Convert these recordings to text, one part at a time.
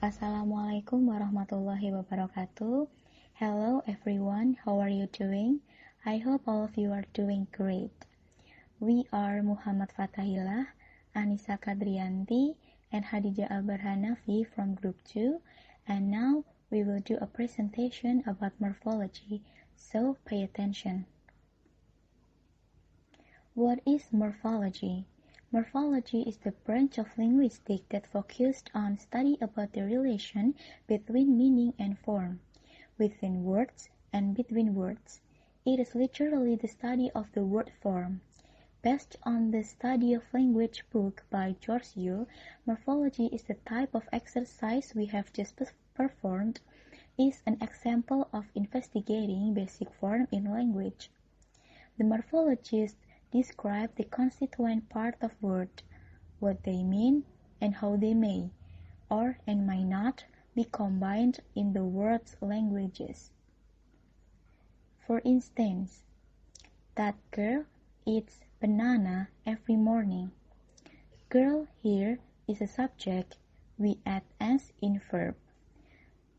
Assalamualaikum warahmatullahi wabarakatuh. Hello everyone, how are you doing? I hope all of you are doing great. We are Muhammad Fatahillah, Anissa Kadrianti, and Hadijah Albarhanafi from Group 2, and now we will do a presentation about morphology, so pay attention. What is morphology? Morphology is the branch of linguistics that focused on study about the relation between meaning and form, within words and between words. It is literally the study of the word form. Based on the Study of Language book by George Yule, morphology is the type of exercise we have just performed, is an example of investigating basic form in language. The morphologist describe the constituent part of words, what they mean, and how they may, or and may not, be combined in the word's languages. For instance, that girl eats banana every morning. Girl here is a subject, we add s in verb.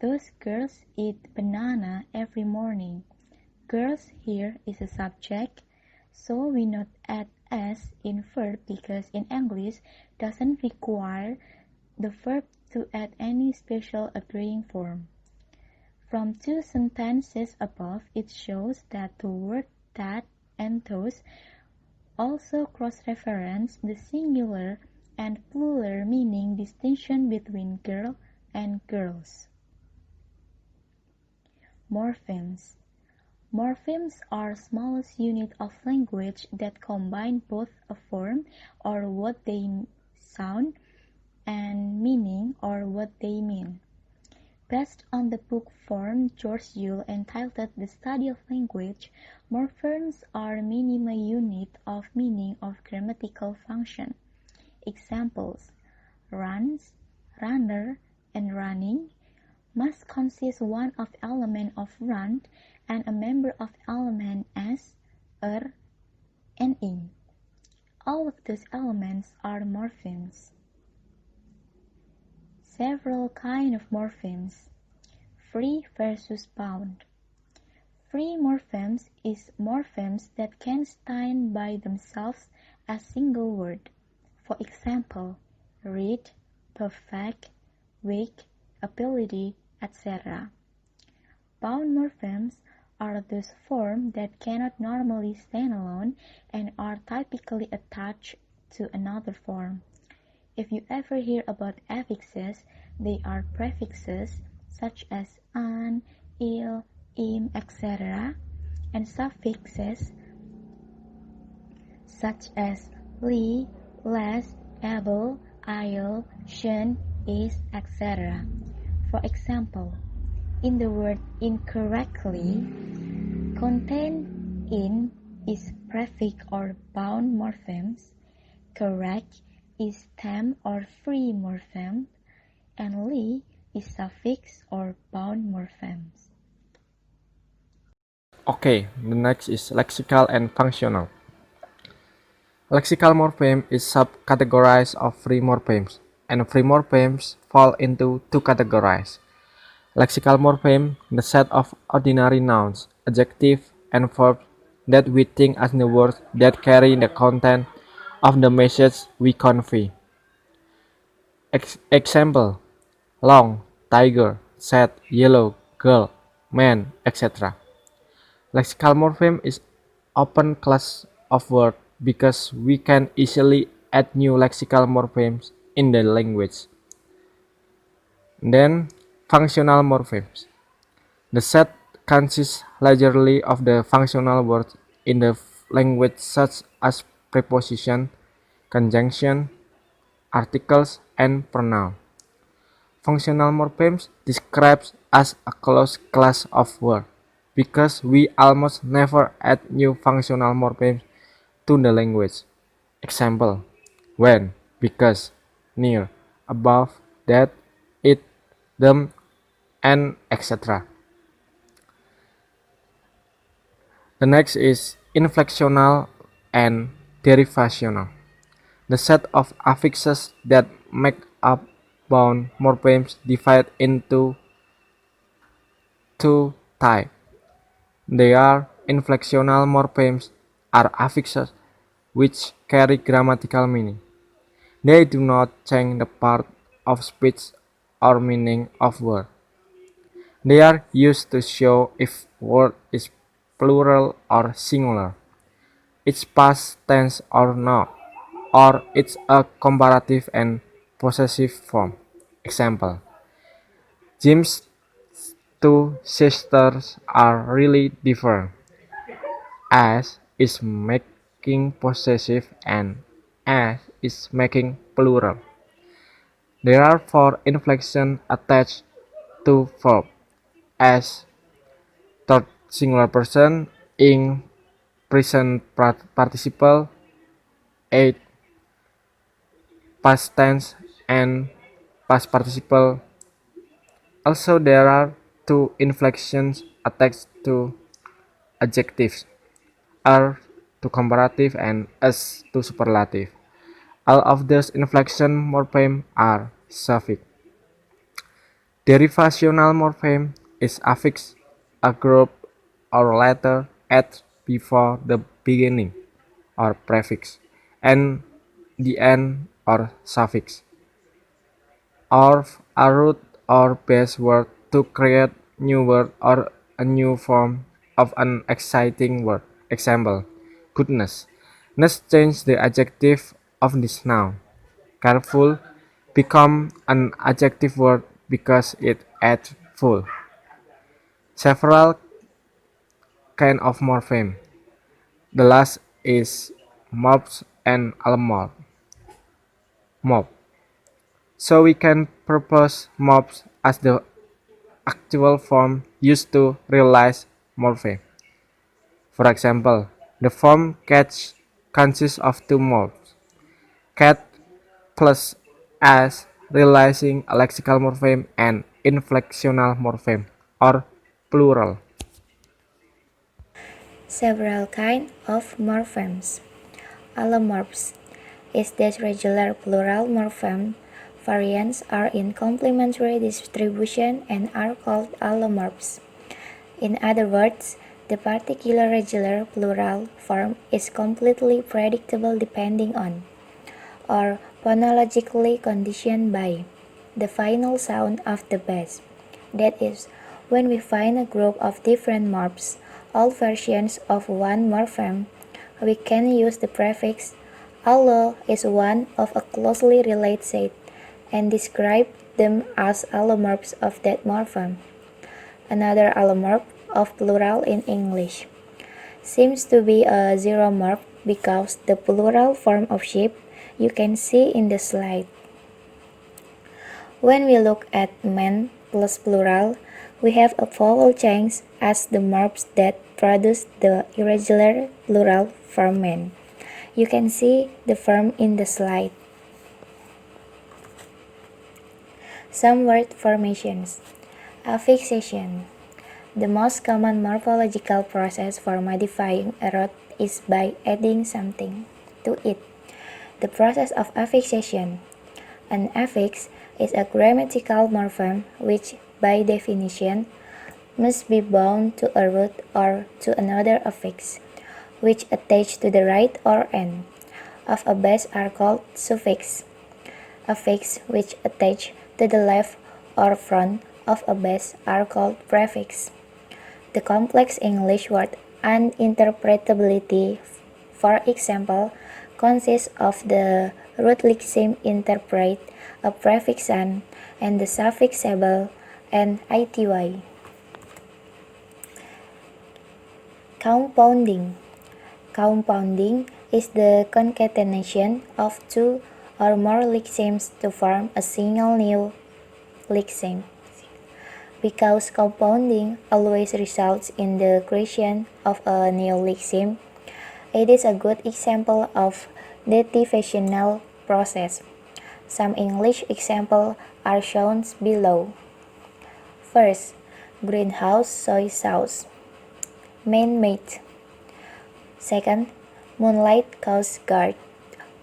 Those girls eat banana every morning. Girls here is a subject, so we not add s in verb because in English doesn't require the verb to add any special agreeing form. From two sentences above, it shows that the word that and those also cross-reference the singular and plural meaning distinction between girl and girls. Morphemes. Morphemes are smallest unit of language that combine both a form or what they sound and meaning or what they mean. Based on the book from George Yule entitled The Study of Language, morphemes are minimal unit of meaning of grammatical function. Examples: runs, runner, and running must consist one of element of run and a member of element as, and in. All of those elements are morphemes. Several kinds of morphemes. Free versus bound. Free morphemes is morphemes that can stand by themselves as single word. For example, read, perfect, weak, ability, etc. Bound morphemes are those forms that cannot normally stand alone and are typically attached to another form. If you ever hear about affixes, they are prefixes such as an, il, im, etc., and suffixes such as li, less, able, il, should, is, etc. For example, in the word incorrectly, contained in is prefix or bound morphemes, correct is stem or free morpheme, and li is suffix or bound morphemes. Okay, the next is lexical and functional. Lexical morpheme is subcategorized of free morphemes, and free morphemes fall into two categories. Lexical morpheme, the set of ordinary nouns, adjectives, and verbs that we think as the words that carry the content of the message we convey. Example: long, tiger, sad, yellow, girl, man, etc. Lexical morpheme is open class of word because we can easily add new lexical morphemes in the language. Then, functional morphemes. The set consists largely of the functional words in the language such as preposition, conjunction, articles, and pronoun. Functional morphemes describes as a closed class of words because we almost never add new functional morphemes to the language. Example: when, because, near, above, that, it, them, and etc. The next is inflectional and derivational. The set of affixes that make up verb-bound morphemes divide into two types. They are inflectional morphemes or affixes, which carry grammatical meaning. They do not change the part of speech or meaning of word. They are used to show if word is plural or singular, its past tense or not, or it's a comparative and possessive form. Example: Jim's two sisters are really different, as is making possessive and as is making plural. There are four inflections attached to verb: as third singular person, in present participle, eight past tense, and past participle. Also, there are two inflections attached to adjectives: are to comparative and as to superlative. All of these inflection morphemes are suffix. Derivational morpheme is affix, a group or letter at before the beginning, or prefix, and the end, or suffix, or a root or base word to create new word or a new form of an exciting word. Example: goodness. Let's change the adjective of this noun. Careful become an adjective word because it adds full. Several kind of morpheme. The last is morphs and allomorph. Morph. So we can propose morphs as the actual form used to realize morpheme. For example, the form cat consists of two morphs: cat plus as realizing a lexical morpheme and inflectional morpheme, or plural. Several kinds of morphemes. Allomorphs is this regular plural morpheme. Variants are in complementary distribution and are called allomorphs. In other words, the particular regular plural form is completely predictable depending on, or phonologically conditioned by, the final sound of the base. That is, when we find a group of different morphs, all versions of one morpheme, we can use the prefix allo is one of a closely related set and describe them as allomorphs of that morpheme. Another allomorph of plural in English seems to be a zeromorph because the plural form of sheep you can see in the slide. When we look at men plus plural, we have a vowel change as the morphs that produce the irregular plural form men. You can see the form in the slide. Some word formations. Affixation. The most common morphological process for modifying a root is by adding something to it. The process of affixation. An affix is a grammatical morpheme which, by definition, must be bound to a root or to another affix, which attach to the right or end of a base are called suffix. Affix which attach to the left or front of a base are called prefix. The complex English word uninterpretability, for example, consists of the root lexeme interpret, a prefix an, and the suffix able and ity. Compounding. Compounding is the concatenation of two or more lexemes to form a single new lexeme. Because compounding always results in the creation of a new lexeme, it is a good example of derivational process. Some English examples are shown below. First, greenhouse soy sauce. Man-made. Second, moonlight coast guard.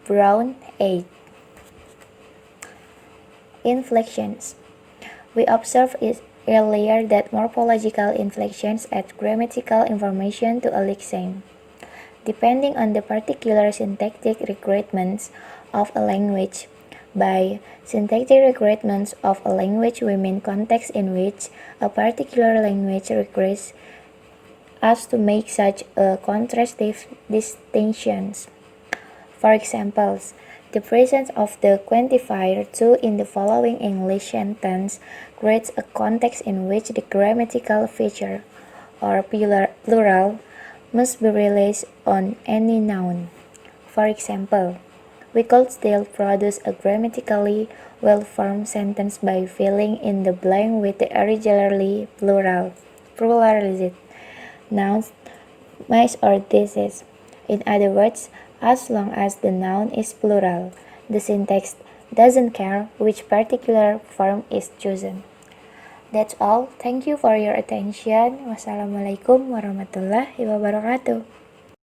Brown egg. Inflections. We observed earlier that morphological inflections add grammatical information to a lexeme. Depending on the particular syntactic requirements of a language. By syntactic requirements of a language, we mean context in which a particular language requires us to make such a contrastive distinctions. For examples, the presence of the quantifier to in the following English sentence creates a context in which the grammatical feature, or plural, must be released on any noun. For example, we could still produce a grammatically well-formed sentence by filling in the blank with the irregularly pluralized nouns, my or this. In other words, as long as the noun is plural, the syntax doesn't care which particular form is chosen. That's all. Thank you for your attention. Wassalamualaikum warahmatullahi wabarakatuh.